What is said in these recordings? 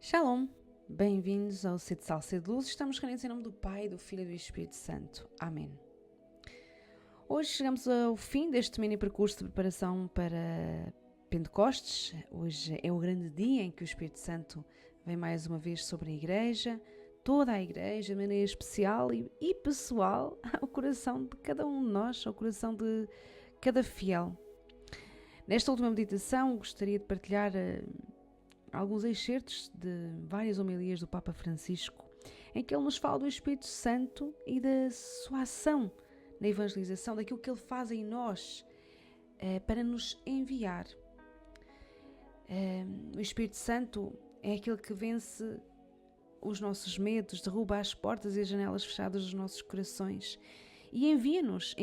Shalom, bem-vindos ao Sede Sal, Sede Luz. Estamos reunidos em nome do Pai, do Filho e do Espírito Santo. Amém. Hoje chegamos ao fim deste mini percurso de preparação para Pentecostes. Hoje é o grande dia em que o Espírito Santo vem mais uma vez sobre a Igreja, toda a Igreja, de maneira especial e pessoal, ao coração de cada um de nós, ao coração de cada fiel. Nesta última meditação gostaria de partilhar alguns excertos de várias homilias do Papa Francisco, em que ele nos fala do Espírito Santo e da sua ação na evangelização, daquilo que ele faz em nós para nos enviar. O Espírito Santo é aquele que vence os nossos medos, derruba as portas e as janelas fechadas dos nossos corações e envia-nos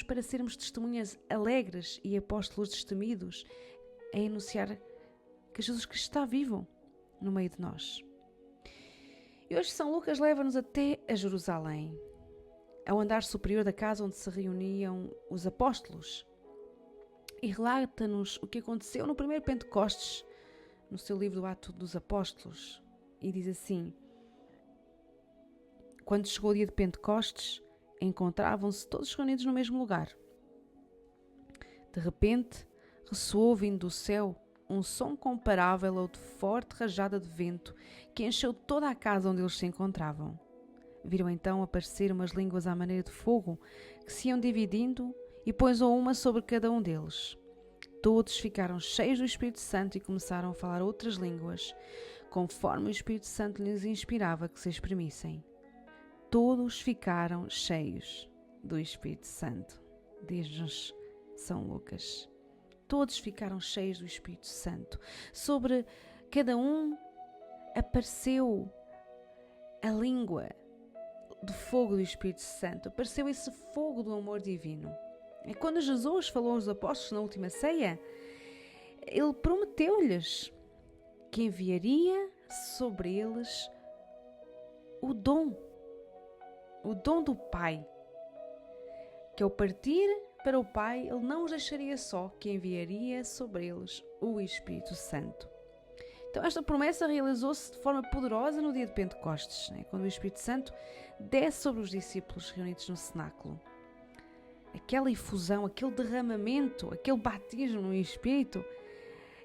para sermos testemunhas alegres e apóstolos destemidos a anunciar que Jesus Cristo está vivo no meio de nós. E hoje São Lucas leva-nos até a Jerusalém, ao andar superior da casa onde se reuniam os apóstolos, e relata-nos o que aconteceu no primeiro Pentecostes, no seu livro do Ato dos Apóstolos, e diz assim: quando chegou o dia de Pentecostes, encontravam-se todos reunidos no mesmo lugar. De repente, ressoou vindo do céu um som comparável ao de forte rajada de vento que encheu toda a casa onde eles se encontravam. Viram então aparecer umas línguas à maneira de fogo que se iam dividindo e pousou uma sobre cada um deles. Todos ficaram cheios do Espírito Santo e começaram a falar outras línguas, conforme o Espírito Santo lhes inspirava que se exprimissem. Todos ficaram cheios do Espírito Santo, diz-nos São Lucas. Todos ficaram cheios do Espírito Santo. Sobre cada um apareceu a língua do fogo do Espírito Santo. Apareceu esse fogo do amor divino. E quando Jesus falou aos apóstolos na última ceia, ele prometeu-lhes que enviaria sobre eles o dom do Pai, que ao partir para o Pai, ele não os deixaria só, que enviaria sobre eles o Espírito Santo. Então esta promessa realizou-se de forma poderosa no dia de Pentecostes, quando o Espírito Santo desce sobre os discípulos reunidos no cenáculo. Aquela efusão, aquele derramamento, aquele batismo no Espírito,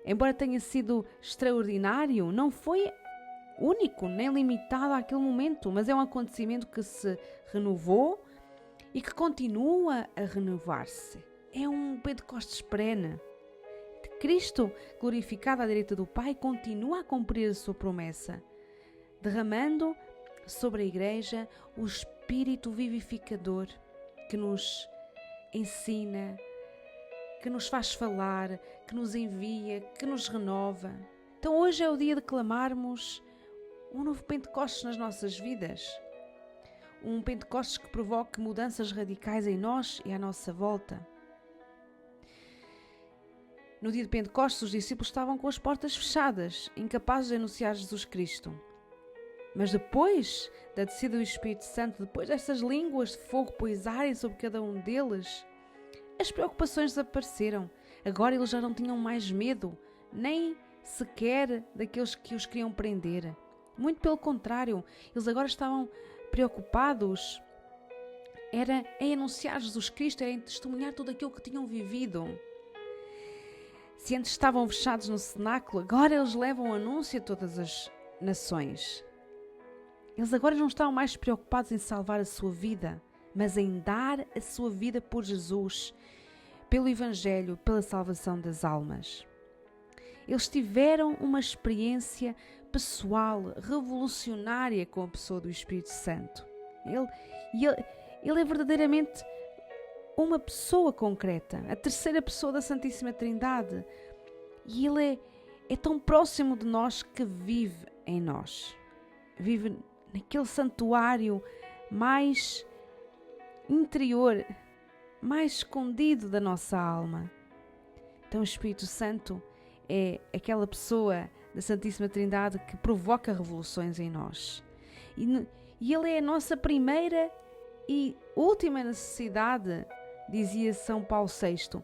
embora tenha sido extraordinário, não foi único nem limitado àquele momento, mas é um acontecimento que se renovou e que continua a renovar-se. É um Pentecostes perene. Cristo, glorificado à direita do Pai, continua a cumprir a sua promessa, derramando sobre a Igreja o Espírito vivificador que nos ensina, que nos faz falar, que nos envia, que nos renova. Então hoje é o dia de clamarmos um novo Pentecostes nas nossas vidas. Um Pentecostes que provoque mudanças radicais em nós e à nossa volta. No dia de Pentecostes, os discípulos estavam com as portas fechadas, incapazes de anunciar Jesus Cristo. Mas depois da descida do Espírito Santo, depois dessas línguas de fogo pousarem sobre cada um deles, as preocupações desapareceram. Agora eles já não tinham mais medo, nem sequer daqueles que os queriam prender. Muito pelo contrário, eles agora estavam preocupados era em anunciar Jesus Cristo, era em testemunhar tudo aquilo que tinham vivido. Se antes estavam fechados no cenáculo, agora eles levam o anúncio a todas as nações. Eles agora não estavam mais preocupados em salvar a sua vida, mas em dar a sua vida por Jesus, pelo Evangelho, pela salvação das almas. Eles tiveram uma experiência pessoal, revolucionária com a pessoa do Espírito Santo. Ele é verdadeiramente uma pessoa concreta, a terceira pessoa da Santíssima Trindade. E Ele é tão próximo de nós que vive em nós. Vive naquele santuário mais interior, mais escondido da nossa alma. Então o Espírito Santo é aquela pessoa da Santíssima Trindade que provoca revoluções em nós. E Ele é a nossa primeira e última necessidade, dizia São Paulo VI.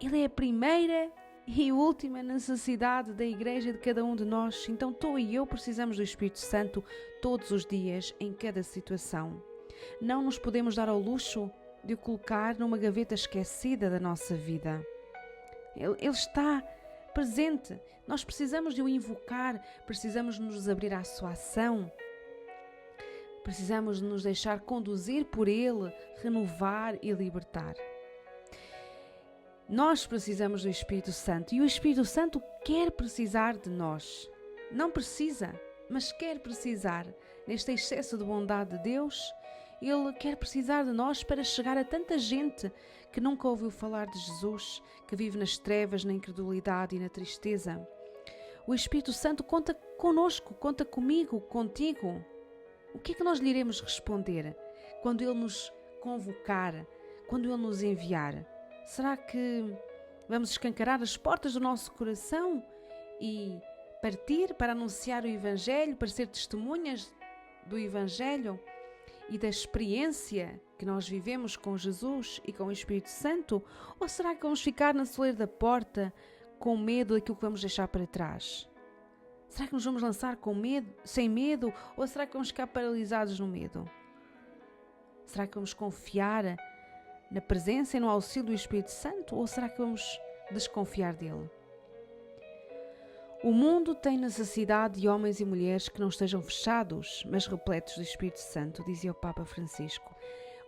Ele é a primeira e última necessidade da igreja e de cada um de nós. Então tu e eu precisamos do Espírito Santo todos os dias, em cada situação. Não nos podemos dar ao luxo de o colocar numa gaveta esquecida da nossa vida. Ele está presente. Nós precisamos de o invocar, precisamos nos abrir à sua ação, precisamos de nos deixar conduzir por Ele, renovar e libertar. Nós precisamos do Espírito Santo e o Espírito Santo quer precisar de nós. Não precisa, mas quer precisar. Neste excesso de bondade de Deus, Ele quer precisar de nós para chegar a tanta gente que nunca ouviu falar de Jesus, que vive nas trevas, na incredulidade e na tristeza. O Espírito Santo conta conosco, conta comigo, contigo. O que é que nós lhe iremos responder quando Ele nos convocar, quando Ele nos enviar? Será que vamos escancarar as portas do nosso coração e partir para anunciar o Evangelho, para ser testemunhas do Evangelho e da experiência que nós vivemos com Jesus e com o Espírito Santo? Ou será que vamos ficar na soleira da porta com medo daquilo que vamos deixar para trás? Será que nos vamos lançar com medo, sem medo, ou será que vamos ficar paralisados no medo? Será que vamos confiar na presença e no auxílio do Espírito Santo, ou será que vamos desconfiar dele? O mundo tem necessidade de homens e mulheres que não estejam fechados, mas repletos do Espírito Santo, dizia o Papa Francisco.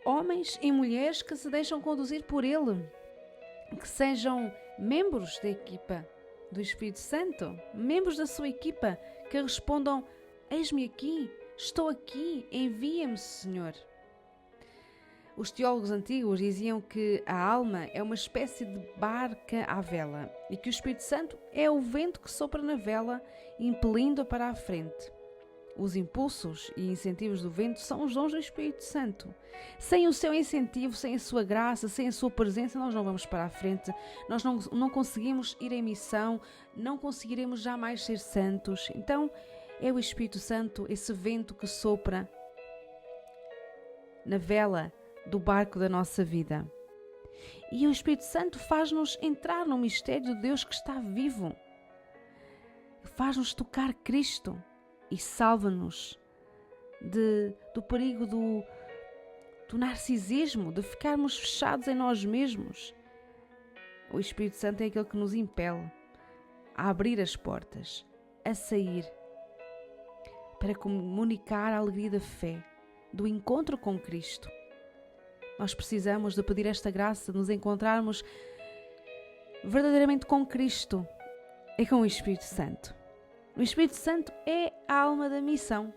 Homens e mulheres que se deixam conduzir por ele, que sejam membros da equipa do Espírito Santo, membros da sua equipa, que respondam: eis-me aqui, estou aqui, envia-me, Senhor. Os teólogos antigos diziam que a alma é uma espécie de barca à vela e que o Espírito Santo é o vento que sopra na vela, impelindo-a para a frente. Os impulsos e incentivos do vento são os dons do Espírito Santo. Sem o seu incentivo, sem a sua graça, sem a sua presença, nós não vamos para a frente, nós não conseguimos ir em missão, não conseguiremos jamais ser santos. Então, é o Espírito Santo, esse vento que sopra na vela do barco da nossa vida. E o Espírito Santo faz-nos entrar no mistério de Deus que está vivo. Faz-nos tocar Cristo e salva-nos do perigo do narcisismo, de ficarmos fechados em nós mesmos. O Espírito Santo é aquele que nos impele a abrir as portas, a sair, para comunicar a alegria da fé, do encontro com Cristo. Nós precisamos de pedir esta graça, de nos encontrarmos verdadeiramente com Cristo e com o Espírito Santo. O Espírito Santo é a alma da missão.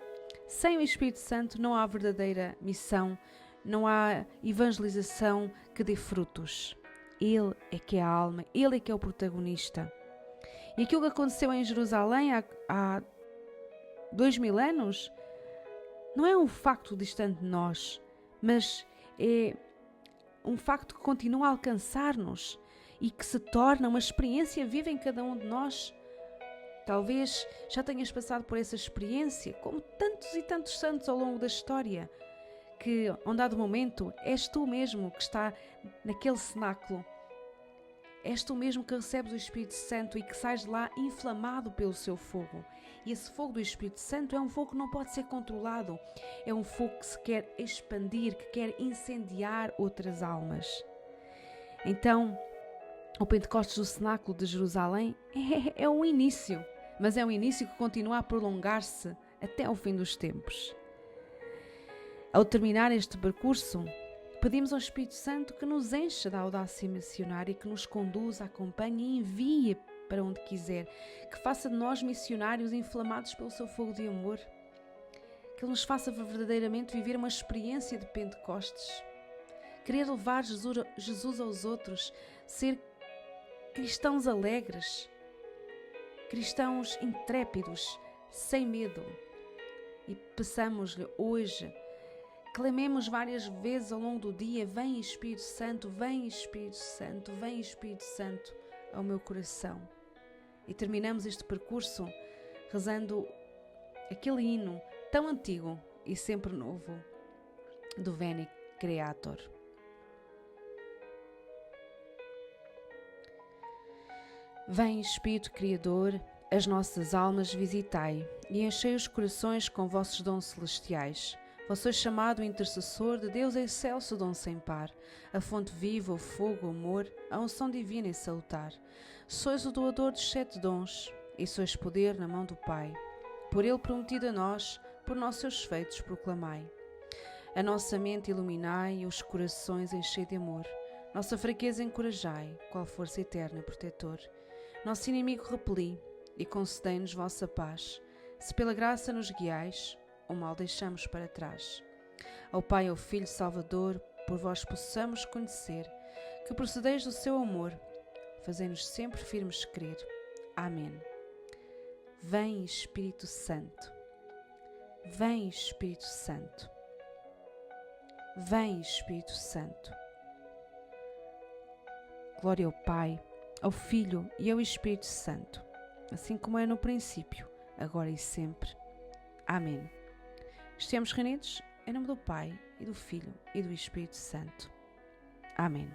Sem o Espírito Santo não há verdadeira missão, não há evangelização que dê frutos. Ele é que é a alma, Ele é que é o protagonista. E aquilo que aconteceu em Jerusalém há 2000 anos não é um facto distante de nós, mas é um facto que continua a alcançar-nos e que se torna uma experiência viva em cada um de nós. Talvez já tenhas passado por essa experiência, como tantos e tantos santos ao longo da história, que, a um dado momento, és tu mesmo que está naquele cenáculo. És tu mesmo que recebes o Espírito Santo e que sais de lá inflamado pelo seu fogo. E esse fogo do Espírito Santo é um fogo que não pode ser controlado. É um fogo que se quer expandir, que quer incendiar outras almas. Então, o Pentecostes do Cenáculo de Jerusalém é um início, mas é um início que continua a prolongar-se até ao fim dos tempos. Ao terminar este percurso, pedimos ao Espírito Santo que nos encha da audácia missionária, que nos conduza, acompanhe e envie para onde quiser, que faça de nós missionários inflamados pelo seu fogo de amor, que Ele nos faça verdadeiramente viver uma experiência de Pentecostes, querer levar Jesus aos outros, ser cristãos alegres, cristãos intrépidos, sem medo. E peçamos-lhe hoje, clamemos várias vezes ao longo do dia: vem Espírito Santo, vem Espírito Santo, vem Espírito Santo ao meu coração. E terminamos este percurso rezando aquele hino tão antigo e sempre novo do Veni Creator. Vem, Espírito Criador, as nossas almas visitai e enchei os corações com vossos dons celestiais. Vós sois chamado o intercessor de Deus excelso dom sem par, a fonte viva, o fogo, o amor, a unção divina e salutar. Sois o doador dos 7 dons e sois poder na mão do Pai. Por ele prometido a nós, por nossos feitos proclamai. A nossa mente iluminai e os corações enchei de amor. Nossa fraqueza encorajai, qual força eterna protetor. Nosso inimigo repeli e concedei-nos vossa paz. Se pela graça nos guiais, o mal deixamos para trás. Ao Pai, ao Filho Salvador, por vós possamos conhecer que procedeis do seu amor, fazei-nos sempre firmes crer. Amém. Vem, Espírito Santo. Vem, Espírito Santo. Vem, Espírito Santo. Glória ao Pai, ao Filho e ao Espírito Santo, assim como é no princípio, agora e sempre. Amém. Estamos reunidos em nome do Pai, e do Filho, e do Espírito Santo. Amém.